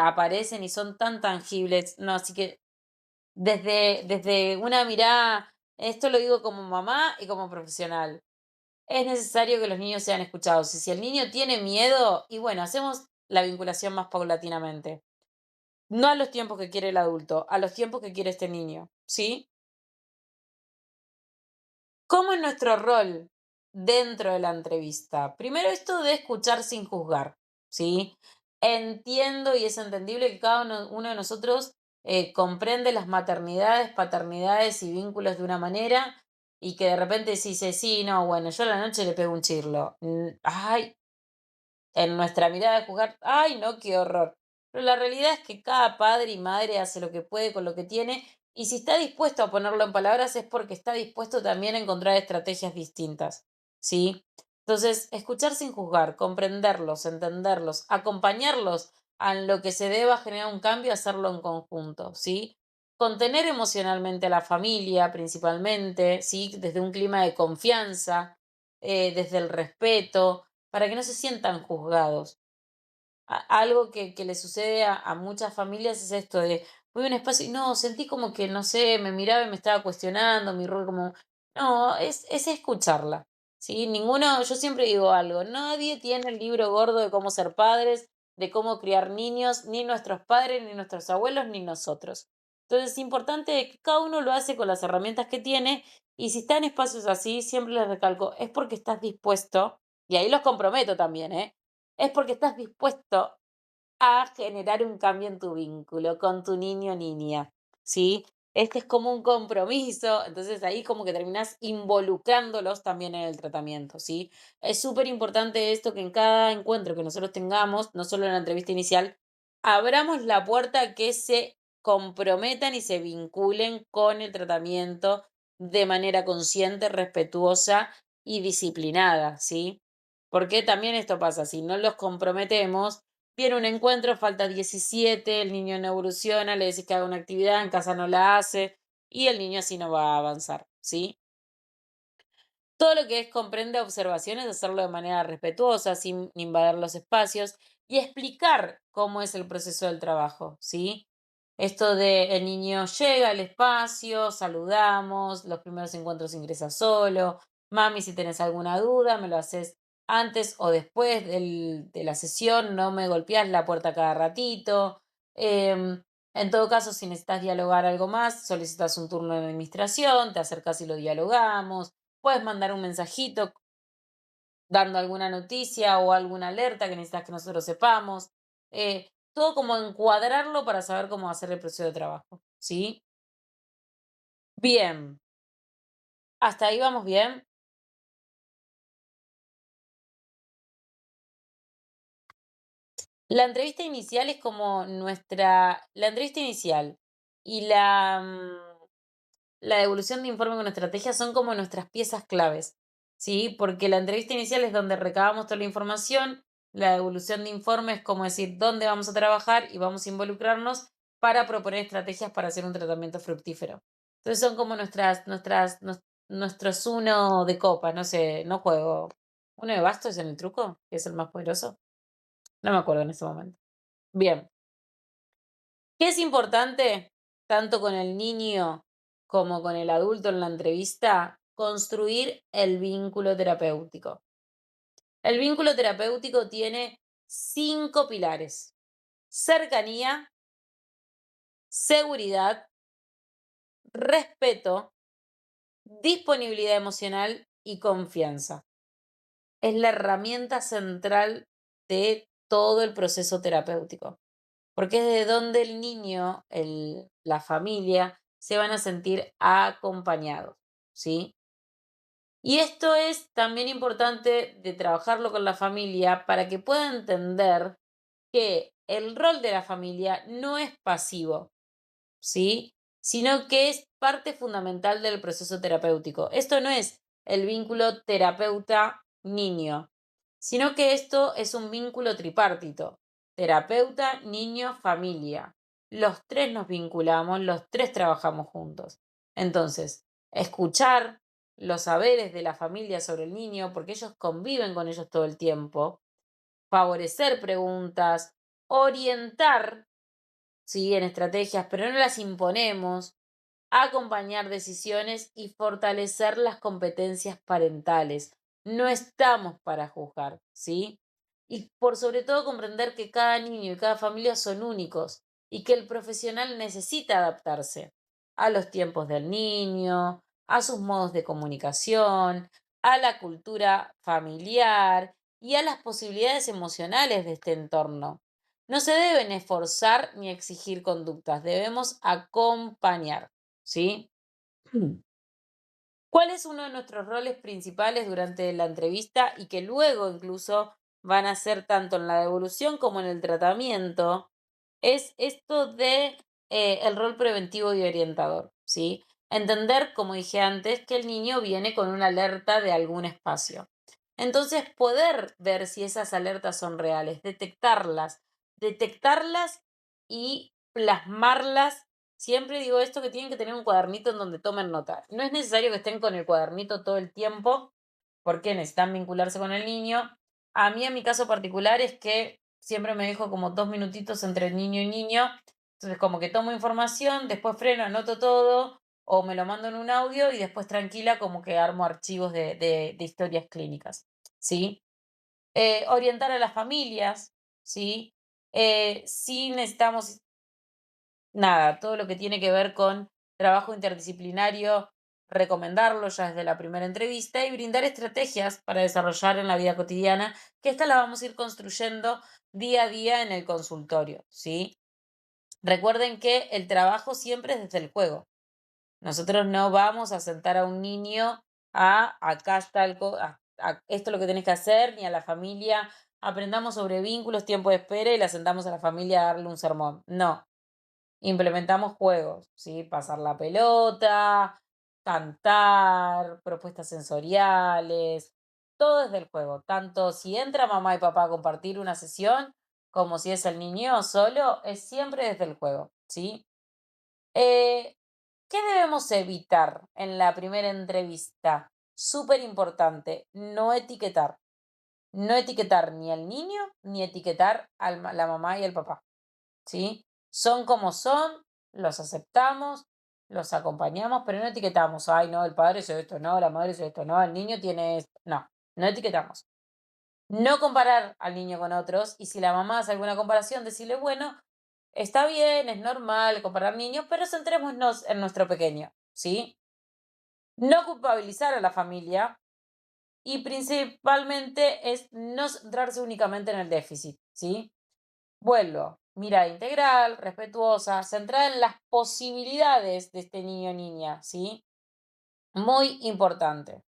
aparecen y son tan tangibles, ¿no? Así que desde una mirada, esto lo digo como mamá y como profesional, es necesario que los niños sean escuchados. Y si el niño tiene miedo, y bueno, hacemos la vinculación más paulatinamente. No a los tiempos que quiere el adulto, a los tiempos que quiere este niño. ¿Sí? ¿Cómo es nuestro rol dentro de la entrevista? Primero, esto de escuchar sin juzgar. ¿Sí? Entiendo y es entendible que cada uno de nosotros comprende las maternidades, paternidades y vínculos de una manera y que de repente se dice, sí, no, bueno, yo a la noche le pego un chirlo. Ay, en nuestra mirada de juzgar, ay, no, qué horror. Pero la realidad es que cada padre y madre hace lo que puede con lo que tiene y si está dispuesto a ponerlo en palabras es porque está dispuesto también a encontrar estrategias distintas, ¿sí? Entonces, escuchar sin juzgar, comprenderlos, entenderlos, acompañarlos a lo que se deba generar un cambio, hacerlo en conjunto, ¿sí? Contener emocionalmente a la familia, principalmente, ¿sí? Desde un clima de confianza, desde el respeto, para que no se sientan juzgados. Algo que le sucede a muchas familias es esto de, voy a un espacio y no, sentí como que, no sé, me miraba y me estaba cuestionando mi rol como, no, es escucharla, ¿sí? Ninguno, yo siempre digo algo, nadie tiene el libro gordo de cómo ser padres, de cómo criar niños, ni nuestros padres, ni nuestros abuelos, ni nosotros. Entonces es importante que cada uno lo hace con las herramientas que tiene y si está en espacios así, siempre les recalco, es porque estás dispuesto, y ahí los comprometo también, ¿eh? Es porque estás dispuesto a generar un cambio en tu vínculo con tu niño o niña, ¿sí? Este es como un compromiso, entonces ahí como que terminás involucrándolos también en el tratamiento, ¿sí? Es súper importante esto que en cada encuentro que nosotros tengamos, no solo en la entrevista inicial, abramos la puerta a que se comprometan y se vinculen con el tratamiento de manera consciente, respetuosa y disciplinada, ¿sí? Porque también esto pasa, si no los comprometemos, viene un encuentro, falta 17, el niño no evoluciona, le decís que haga una actividad, en casa no la hace y el niño así no va a avanzar, ¿sí? Todo lo que es comprende observaciones, hacerlo de manera respetuosa, sin invadir los espacios y explicar cómo es el proceso del trabajo, ¿sí? Esto de el niño llega al espacio, saludamos, los primeros encuentros ingresa solo, mami, si tenés alguna duda, me lo haces antes o después de la sesión, no me golpeás la puerta cada ratito. En todo caso, si necesitas dialogar algo más, solicitas un turno de administración, te acercas y lo dialogamos. Puedes mandar un mensajito dando alguna noticia o alguna alerta que necesitas que nosotros sepamos. Todo como encuadrarlo para saber cómo hacer el proceso de trabajo, ¿sí? Bien, hasta ahí vamos bien. La entrevista inicial es como la entrevista inicial y la devolución de informe con estrategia son como nuestras piezas claves, ¿sí? Porque la entrevista inicial es donde recabamos toda la información, la devolución de informe es como decir dónde vamos a trabajar y vamos a involucrarnos para proponer estrategias para hacer un tratamiento fructífero. Entonces son como nuestros uno de copas, no sé, no juego. ¿Uno de bastos en el truco? ¿Que es el más poderoso? No me acuerdo en ese momento. Bien. ¿Qué es importante, tanto con el niño como con el adulto en la entrevista? Construir el vínculo terapéutico. El vínculo terapéutico tiene 5 pilares: cercanía, seguridad, respeto, disponibilidad emocional y confianza. Es la herramienta central de todo el proceso terapéutico. Porque es de donde el niño, la familia, se van a sentir acompañados, ¿sí? Y esto es también importante de trabajarlo con la familia para que pueda entender que el rol de la familia no es pasivo, ¿sí? Sino que es parte fundamental del proceso terapéutico. Esto no es el vínculo terapeuta-niño, sino que esto es un vínculo tripártito: terapeuta, niño, familia. Los tres nos vinculamos, los tres trabajamos juntos. Entonces, escuchar los saberes de la familia sobre el niño, porque ellos conviven con ellos todo el tiempo, favorecer preguntas, orientar, sí, en estrategias, pero no las imponemos, acompañar decisiones y fortalecer las competencias parentales. No estamos para juzgar, ¿sí? Y por sobre todo comprender que cada niño y cada familia son únicos y que el profesional necesita adaptarse a los tiempos del niño, a sus modos de comunicación, a la cultura familiar y a las posibilidades emocionales de este entorno. No se deben esforzar ni exigir conductas, debemos acompañar, ¿sí? ¿Cuál es uno de nuestros roles principales durante la entrevista y que luego incluso van a ser tanto en la devolución como en el tratamiento, es esto de el rol preventivo y orientador, ¿sí? Entender, como dije antes, que el niño viene con una alerta de algún espacio. Entonces, poder ver si esas alertas son reales, detectarlas y plasmarlas. Siempre digo esto, que tienen que tener un cuadernito en donde tomen nota. No es necesario que estén con el cuadernito todo el tiempo, porque necesitan vincularse con el niño. A mí, en mi caso particular, es que siempre me dejo como 2 minutitos entre niño y niño. Entonces, como que tomo información, después freno, anoto todo, o me lo mando en un audio y después tranquila como que armo archivos de historias clínicas, ¿sí? Orientar a las familias, ¿sí? Sí necesitamos, nada, todo lo que tiene que ver con trabajo interdisciplinario, recomendarlo ya desde la primera entrevista y brindar estrategias para desarrollar en la vida cotidiana, que esta la vamos a ir construyendo día a día en el consultorio, ¿sí? Recuerden que el trabajo siempre es desde el juego. Nosotros no vamos a sentar a un niño a acá está esto es lo que tenés que hacer, ni a la familia aprendamos sobre vínculos, tiempo de espera y la sentamos a la familia a darle un sermón. No, implementamos juegos, ¿sí? Pasar la pelota, cantar, propuestas sensoriales, todo desde el juego. Tanto si entra mamá y papá a compartir una sesión, como si es el niño solo, es siempre desde el juego, ¿sí? Eh, ¿Qué debemos evitar en la primera entrevista? Súper importante, no etiquetar. No etiquetar ni al niño, ni etiquetar a la mamá y el papá. ¿Sí? Son como son, los aceptamos, los acompañamos, pero no etiquetamos. Ay, no, el padre es esto, no, la madre es esto, no, el niño tiene esto. No, no etiquetamos. No comparar al niño con otros, y si la mamá hace alguna comparación, decirle, bueno, está bien, es normal comparar niños, pero centrémonos en nuestro pequeño, ¿sí? No culpabilizar a la familia y principalmente es no centrarse únicamente en el déficit, ¿sí? Vuelvo, mirada integral, respetuosa, centrada en las posibilidades de este niño o niña, ¿sí? Muy importante.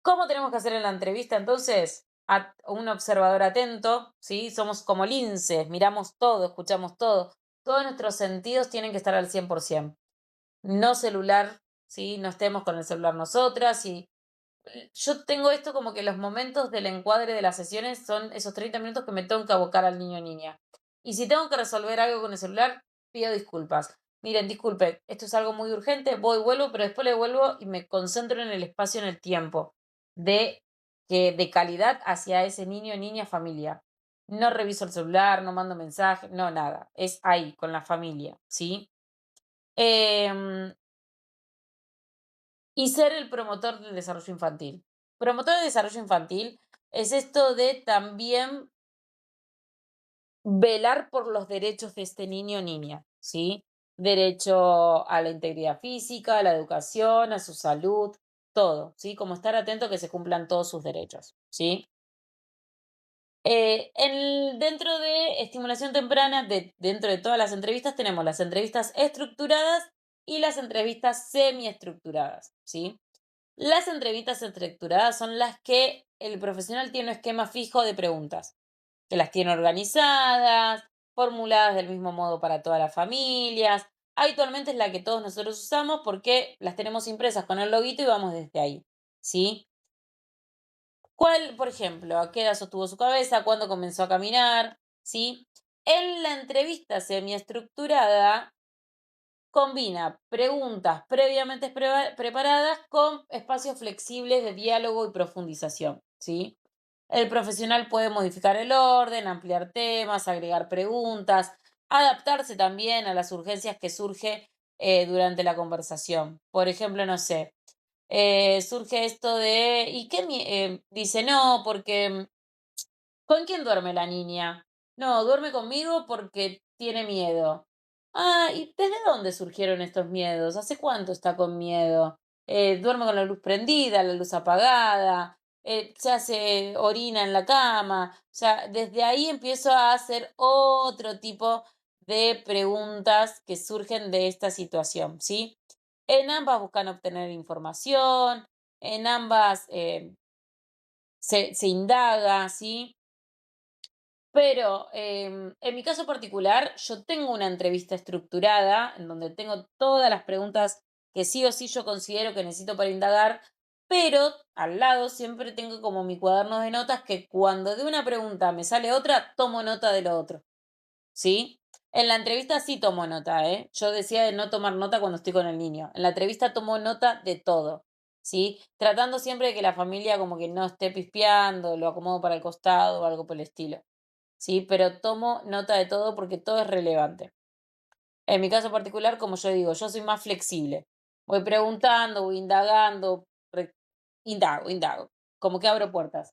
¿Cómo tenemos que hacer en la entrevista entonces? A un observador atento, ¿sí? Somos como linces, miramos todo, escuchamos todo. Todos nuestros sentidos tienen que estar al 100%. No celular, ¿sí? No estemos con el celular nosotras. Y yo tengo esto como que los momentos del encuadre de las sesiones son esos 30 minutos que me tengo que abocar al niño o niña. Y si tengo que resolver algo con el celular, pido disculpas. Miren, disculpe, esto es algo muy urgente, voy, vuelvo, pero después le vuelvo y me concentro en el espacio, en el tiempo de, de calidad hacia ese niño, niña, familia. No reviso el celular, no mando mensajes, no, nada. Es ahí, con la familia, ¿sí? Em, y ser el promotor del desarrollo infantil. Promotor del desarrollo infantil es esto de también velar por los derechos de este niño o niña, ¿sí? Derecho a la integridad física, a la educación, a su salud, todo, ¿sí? Como estar atento a que se cumplan todos sus derechos, ¿sí? Dentro de estimulación temprana, dentro de todas las entrevistas, tenemos las entrevistas estructuradas y las entrevistas semiestructuradas, ¿sí? Las entrevistas estructuradas son las que el profesional tiene un esquema fijo de preguntas, que las tiene organizadas, formuladas del mismo modo para todas las familias. Habitualmente es la que todos nosotros usamos porque las tenemos impresas con el loguito y vamos desde ahí, ¿sí? ¿Cuál, por ejemplo, a qué edad sostuvo su cabeza? ¿Cuándo comenzó a caminar? ¿Sí? En la entrevista semiestructurada combina preguntas previamente preparadas con espacios flexibles de diálogo y profundización, ¿sí? El profesional puede modificar el orden, ampliar temas, agregar preguntas, adaptarse también a las urgencias que surge durante la conversación. Por ejemplo, no sé, surge esto de, ¿y qué? Dice, no, porque ¿con quién duerme la niña? No, duerme conmigo porque tiene miedo. Ah, ¿y desde dónde surgieron estos miedos? ¿Hace cuánto está con miedo? Duerme con la luz prendida, la luz apagada, se hace orina en la cama. O sea, desde ahí empiezo a hacer otro tipo de preguntas que surgen de esta situación, ¿sí? En ambas buscan obtener información, en ambas se indaga, ¿sí? Pero en mi caso particular, yo tengo una entrevista estructurada en donde tengo todas las preguntas que sí o sí yo considero que necesito para indagar, pero al lado siempre tengo como mi cuaderno de notas que cuando de una pregunta me sale otra, tomo nota de lo otro, ¿sí? En la entrevista sí tomo nota, ¿eh? Yo decía de no tomar nota cuando estoy con el niño. En la entrevista tomo nota de todo, ¿sí? Tratando siempre de que la familia como que no esté pispeando, lo acomodo para el costado o algo por el estilo. Sí, pero tomo nota de todo porque todo es relevante. En mi caso particular, como yo digo, yo soy más flexible. Voy preguntando, voy indagando, indago, como que abro puertas.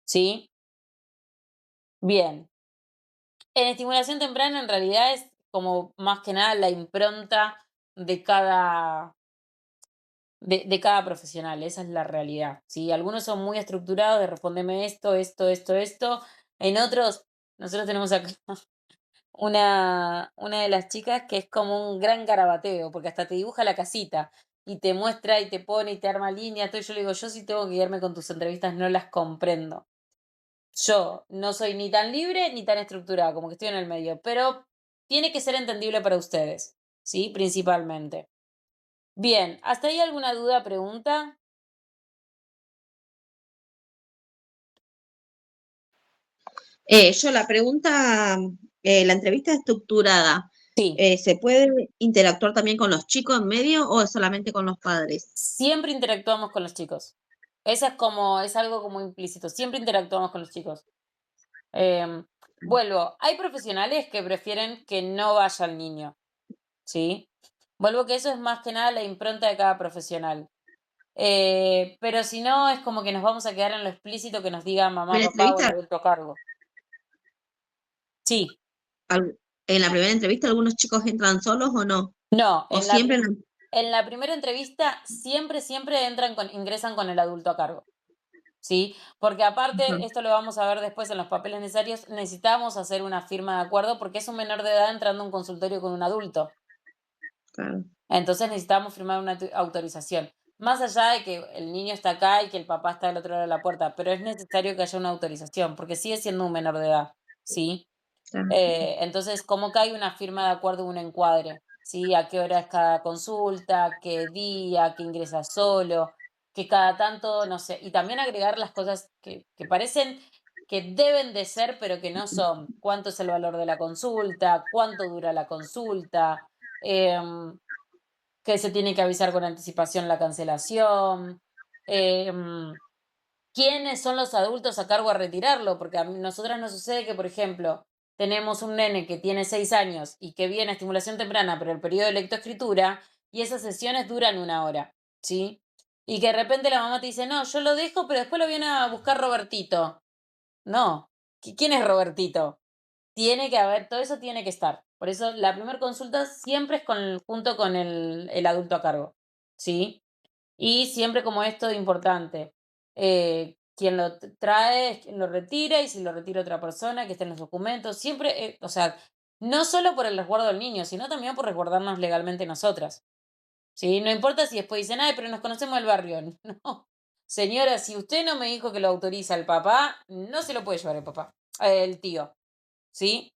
¿Sí? Bien. En estimulación temprana en realidad es como más que nada la impronta de cada profesional, esa es la realidad. ¿Sí? Algunos son muy estructurados de respondeme esto, esto, esto, esto. En otros, nosotros tenemos acá una de las chicas que es como un gran garabateo, porque hasta te dibuja la casita y te muestra y te pone y te arma líneas. Entonces yo le digo, yo sí tengo que guiarme con tus entrevistas, no las comprendo. Yo no soy ni tan libre ni tan estructurada, como que estoy en el medio, pero tiene que ser entendible para ustedes, ¿sí? Principalmente. Bien, ¿hasta ahí alguna duda, pregunta? Yo la pregunta, la entrevista estructurada, Sí, ¿se puede interactuar también con los chicos en medio o solamente con los padres? siempre interactuamos con los chicos. Esa es algo como implícito, siempre interactuamos con los chicos. Em, Vuelvo, hay profesionales que prefieren que no vaya el niño, ¿sí? Vuelvo que eso es más que nada la impronta de cada profesional. Pero si no, es como que nos vamos a quedar en lo explícito que nos diga mamá, ¿Primera papá o el entrevista? adulto a cargo. Sí, ¿En la primera entrevista algunos chicos entran solos o no? no, ¿O siempre? en la primera entrevista siempre ingresan con el adulto a cargo. ¿Sí? Porque Ajá, aparte, esto lo vamos a ver después en los papeles necesarios, necesitamos hacer una firma de acuerdo porque es un menor de edad entrando a un consultorio con un adulto. claro. Entonces necesitamos firmar una autorización. Más allá de que el niño está acá y que el papá está del otro lado de la puerta, pero es necesario que haya una autorización porque sigue siendo un menor de edad, ¿sí? Claro. Entonces, como que hay una firma de acuerdo, un encuadre, ¿sí? A qué hora es cada consulta, qué día, que ingresa solo, que cada tanto, no sé, y también agregar las cosas que parecen que deben de ser, pero que no son. ¿Cuánto es el valor de la consulta? ¿Cuánto dura la consulta? Em, que se tiene que avisar con anticipación la cancelación. Em, ¿Quiénes son los adultos a cargo a retirarlo? Porque a nosotras nos sucede que, por ejemplo, tenemos un nene que tiene 6 años y que viene a estimulación temprana, pero el periodo de lectoescritura, y esas sesiones duran 1 hora, ¿sí? Y que de repente la mamá te dice, no, yo lo dejo, pero después lo viene a buscar Robertito. No, ¿quién es Robertito? Tiene que haber, todo eso tiene que estar. Por eso la primera consulta siempre es junto con el adulto a cargo, ¿sí? Y siempre como esto de importante, quien lo trae es quien lo retira y si lo retira otra persona, que esté en los documentos, siempre, o sea, no solo por el resguardo del niño, sino también por resguardarnos legalmente nosotras, ¿sí? No importa si después dicen, ay, pero nos conocemos del barrio. No, señora, si usted no me dijo que lo autoriza el papá, no se lo puede llevar el papá, el tío, ¿sí?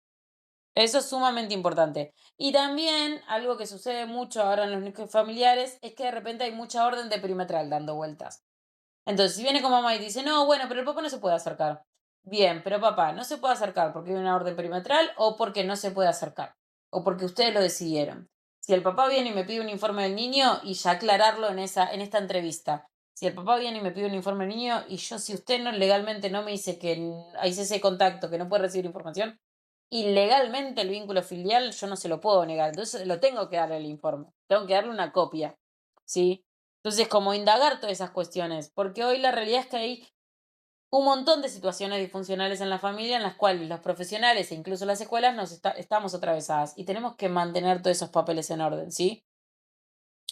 Eso es sumamente importante. Y también algo que sucede mucho ahora en los núcleos familiares es que de repente hay mucha orden de perimetral dando vueltas. Entonces, si viene con mamá y dice, no, bueno, pero el papá no se puede acercar. Bien, pero papá, no se puede acercar porque hay una orden perimetral o porque no se puede acercar. O porque ustedes lo decidieron. Si el papá viene y me pide un informe del niño y ya aclararlo en esta entrevista. Si el papá viene y me pide un informe del niño y yo, si usted no legalmente no me dice que hay ese contacto, que no puede recibir información, ilegalmente el vínculo filial yo no se lo puedo negar. Entonces lo tengo que darle el informe. Tengo que darle una copia. ¿Sí? Entonces, como indagar todas esas cuestiones, porque hoy la realidad es que hay un montón de situaciones disfuncionales en la familia en las cuales los profesionales e incluso las escuelas estamos atravesadas y tenemos que mantener todos esos papeles en orden, ¿sí?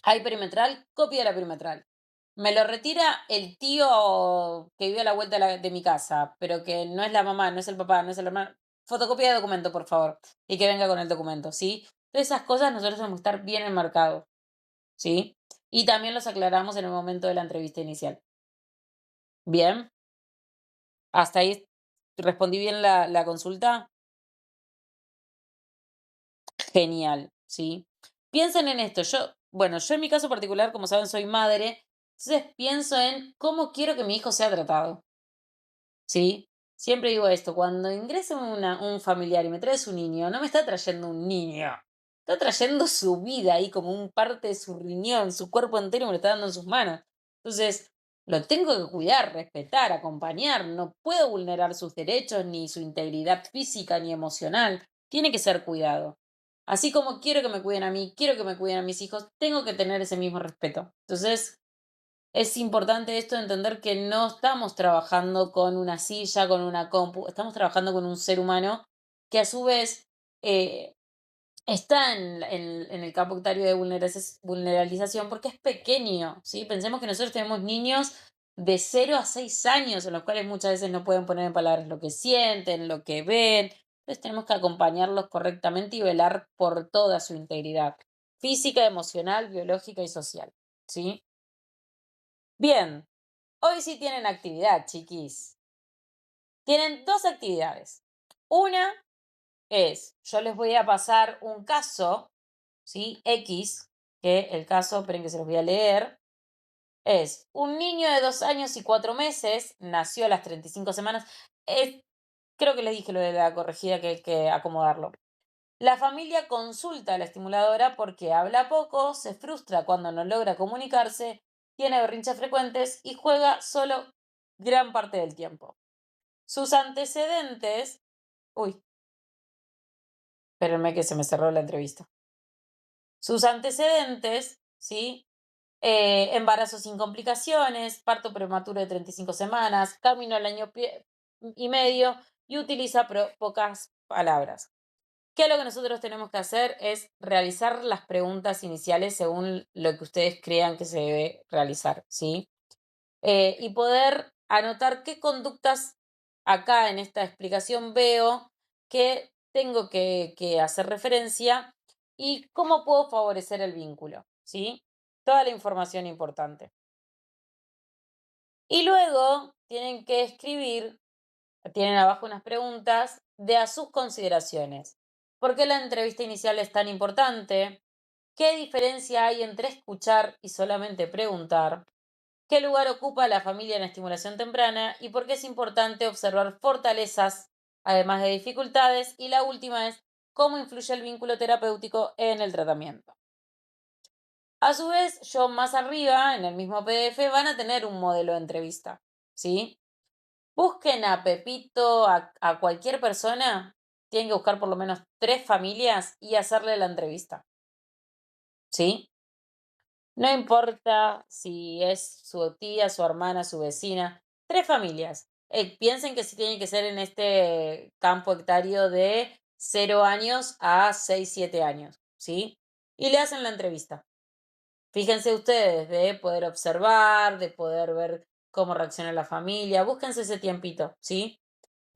Hay perimetral, copia de la perimetral. Me lo retira el tío que vive a la vuelta de mi casa, pero que no es la mamá, no es el papá, no es el hermano. Fotocopia de documento, por favor, y que venga con el documento, ¿sí? Todas esas cosas nosotros tenemos que estar bien enmarcados, ¿sí? Y también los aclaramos en el momento de la entrevista inicial. Bien. ¿Hasta ahí respondí bien la consulta? Genial, ¿sí? Piensen en esto. Yo en mi caso particular, como saben, soy madre, entonces pienso en cómo quiero que mi hijo sea tratado, ¿sí? Siempre digo esto, cuando ingresa un familiar y me trae su niño, no me está trayendo un niño, está trayendo su vida ahí como un parte de su riñón, su cuerpo entero me lo está dando en sus manos. Entonces, lo tengo que cuidar, respetar, acompañar, no puedo vulnerar sus derechos, ni su integridad física ni emocional, tiene que ser cuidado. Así como quiero que me cuiden a mí, quiero que me cuiden a mis hijos, tengo que tener ese mismo respeto. Entonces, es importante esto de entender que no estamos trabajando con una silla, con una compu, estamos trabajando con un ser humano que a su vez eh, está en el campo etario de vulneralización porque es pequeño, ¿sí? Pensemos que nosotros tenemos niños de 0 a 6 años en los cuales muchas veces no pueden poner en palabras lo que sienten, lo que ven. Entonces tenemos que acompañarlos correctamente y velar por toda su integridad física, emocional, biológica y social, ¿sí? Bien, hoy sí tienen actividad, chiquis. Tienen dos actividades. Una es, yo les voy a pasar un caso, ¿sí? X, que el caso, esperen que se los voy a leer, es un niño de 2 años y 4 meses, nació a las 35 semanas. Creo que les dije lo de la corregida que hay que acomodarlo. La familia consulta a la estimuladora porque habla poco, se frustra cuando no logra comunicarse, tiene berrinches frecuentes y juega solo gran parte del tiempo. Sus antecedentes... Uy, espérenme que se me cerró la entrevista. Sus antecedentes, ¿sí? Embarazo sin complicaciones, parto prematuro de 35 semanas, camino al año y medio y utiliza pocas palabras. ¿Qué es lo que nosotros tenemos que hacer? Es realizar las preguntas iniciales según lo que ustedes crean que se debe realizar, ¿sí? Y poder anotar qué conductas acá en esta explicación veo que tengo que hacer referencia y cómo puedo favorecer el vínculo, ¿sí? Toda la información importante. Y luego tienen que escribir, tienen abajo unas preguntas de a sus consideraciones. ¿Por qué la entrevista inicial es tan importante? ¿Qué diferencia hay entre escuchar y solamente preguntar? ¿Qué lugar ocupa la familia en la estimulación temprana? ¿Y por qué es importante observar fortalezas, además de dificultades? Y la última es, ¿cómo influye el vínculo terapéutico en el tratamiento? A su vez, yo más arriba, en el mismo PDF, van a tener un modelo de entrevista, ¿sí? Busquen a Pepito, a cualquier persona, tienen que buscar por lo menos 3 familias y hacerle la entrevista, ¿sí? No importa si es su tía, su hermana, su vecina, 3 familias. Piensen que sí tiene que ser en este campo etario de 0 años a 6, 7 años, ¿sí? Y le hacen la entrevista. Fíjense ustedes de poder observar, de poder ver cómo reacciona la familia. Búsquense ese tiempito, ¿sí?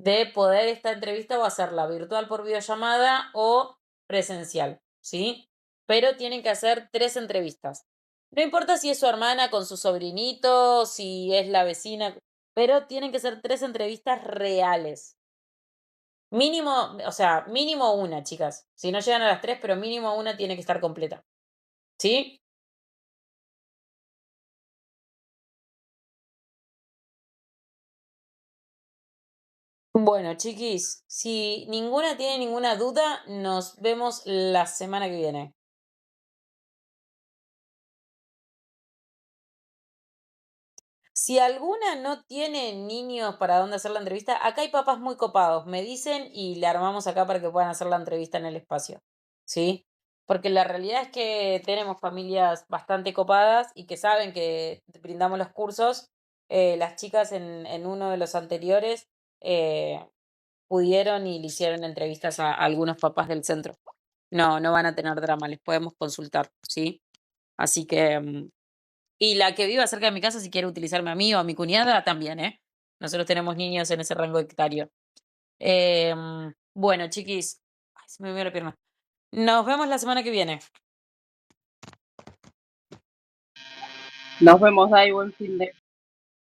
De poder esta entrevista o hacerla virtual por videollamada o presencial, ¿sí? Pero tienen que hacer 3 entrevistas. No importa si es su hermana con su sobrinito, si es la vecina, pero tienen que ser 3 entrevistas reales. Mínimo, o sea, mínimo una, chicas. Si no llegan a las 3, pero mínimo una tiene que estar completa. ¿Sí? Bueno, chiquis, si ninguna tiene ninguna duda, nos vemos la semana que viene. Si alguna no tiene niños para dónde hacer la entrevista, acá hay papás muy copados. Me dicen y le armamos acá para que puedan hacer la entrevista en el espacio. ¿Sí? Porque la realidad es que tenemos familias bastante copadas y que saben que brindamos los cursos. Las chicas en uno de los anteriores eh, pudieron y le hicieron entrevistas a algunos papás del centro. No, no van a tener drama, les podemos consultar, ¿sí? Así que y la que viva cerca de mi casa, si quiere utilizarme a mí o a mi cuñada, también, ¿eh? Nosotros tenemos niños en ese rango etario. Bueno, chiquis. Ay, se me movió la pierna. Nos vemos la semana que viene. Nos vemos, Dai, buen fin de...